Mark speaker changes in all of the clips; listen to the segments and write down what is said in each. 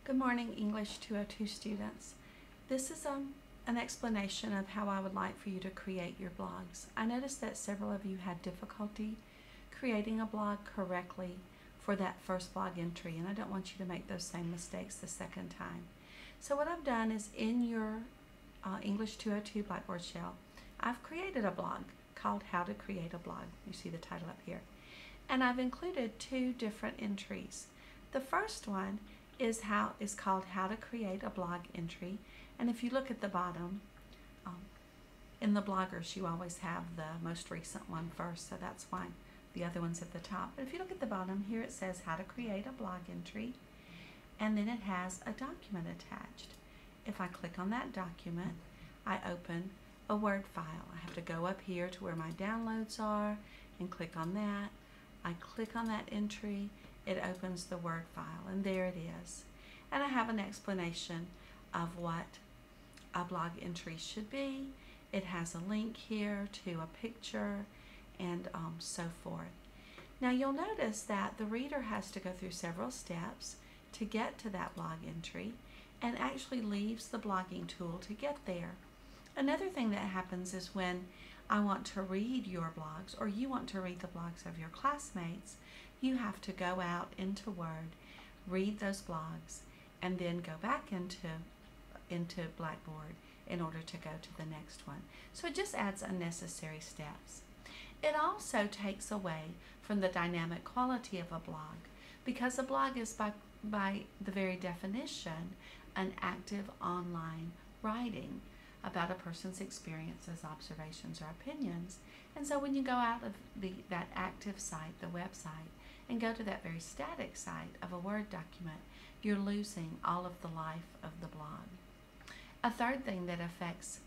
Speaker 1: Good morning, English 202 students. This is an explanation of how I would like for you to create your blogs. I noticed that several of you had difficulty creating a blog correctly for that first blog entry, and I don't want you to make those same mistakes the second time. So what I've done is in your English 202 Blackboard shell, I've created a blog called How to Create a Blog. You see the title up here. And I've included two different entries. The first one is called How to Create a Blog Entry, and if you look at the bottom, in the bloggers you always have the most recent one first, so that's why the other one's at the top. But if you look at the bottom here, it says How to Create a Blog Entry, and then it has a document attached. If I click on that document, I open a Word file. I have to go up here to where my downloads are and click on that. I click on that entry, it opens the Word file, and there it is. And I have an explanation of what a blog entry should be. It has a link here to a picture and so forth. Now you'll notice that the reader has to go through several steps to get to that blog entry and actually leaves the blogging tool to get there. Another thing that happens is when I want to read your blogs, or you want to read the blogs of your classmates, you have to go out into Word, read those blogs, and then go back into Blackboard in order to go to the next one. So it just adds unnecessary steps. It also takes away from the dynamic quality of a blog, because a blog is by the very definition an active online writing about a person's experiences, observations, or opinions. And so when you go out of that active site, the website, and go to that very static site of a Word document, you're losing all of the life of the blog. A third thing that affects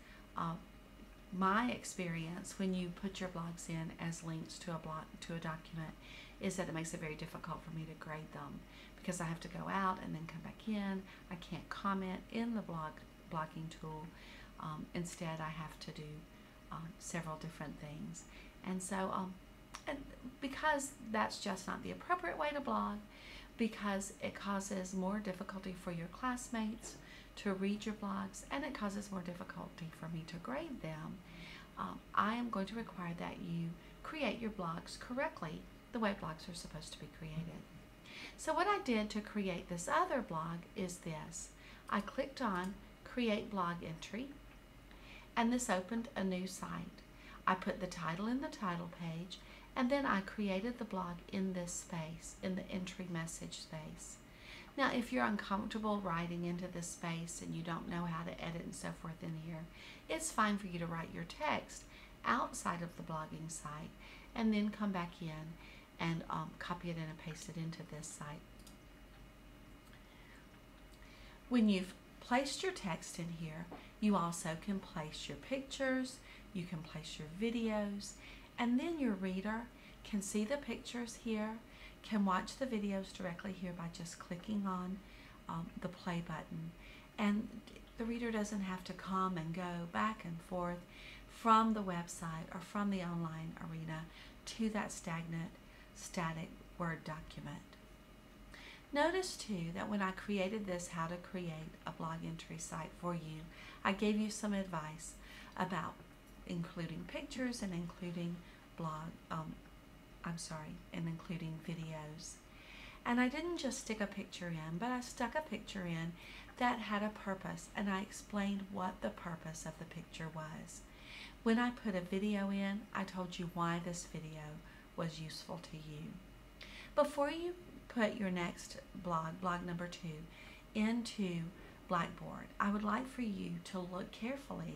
Speaker 1: my experience when you put your blogs in as links to a document is that it makes it very difficult for me to grade them, because I have to go out and then come back in. I can't comment in the blogging tool. Instead, I have to do several different things. And so, and because that's just not the appropriate way to blog, because it causes more difficulty for your classmates to read your blogs, and it causes more difficulty for me to grade them, I am going to require that you create your blogs correctly, the way blogs are supposed to be created. So what I did to create this other blog is this. I clicked on Create Blog Entry, and this opened a new site. I put the title in the title page, and then I created the blog in this space, in the entry message space. Now, if you're uncomfortable writing into this space and you don't know how to edit and so forth in here, it's fine for you to write your text outside of the blogging site and then come back in and copy it and paste it into this site. When you've placed your text in here, you also can place your pictures, you can place your videos, and then your reader can see the pictures here, can watch the videos directly here by just clicking on the play button. And the reader doesn't have to come and go back and forth from the website or from the online arena to that static Word document. Notice too that when I created this How to Create a Blog Entry site for you, I gave you some advice about including pictures and including including videos. And I didn't just stick a picture in, but I stuck a picture in that had a purpose, and I explained what the purpose of the picture was. When I put a video in, I told you why this video was useful to you. Before you put your next blog number 2, into Blackboard, I would like for you to look carefully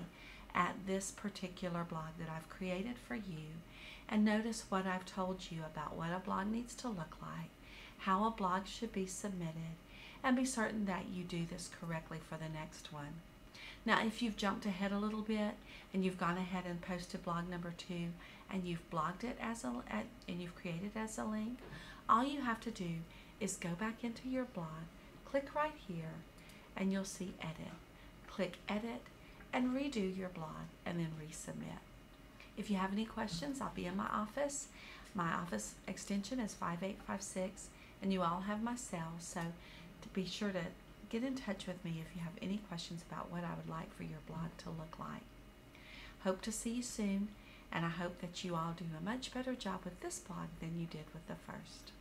Speaker 1: at this particular blog that I've created for you and notice what I've told you about what a blog needs to look like, how a blog should be submitted, and be certain that you do this correctly for the next one. Now, if you've jumped ahead a little bit and you've gone ahead and posted blog number 2 and you've blogged it and you've created it as a link, all you have to do is go back into your blog, click right here, and you'll see Edit. Click Edit and redo your blog and then resubmit. If you have any questions, I'll be in my office. My office extension is 5856, and you all have my cell, so to be sure to get in touch with me if you have any questions about what I would like for your blog to look like. Hope to see you soon, and I hope that you all do a much better job with this blog than you did with the first.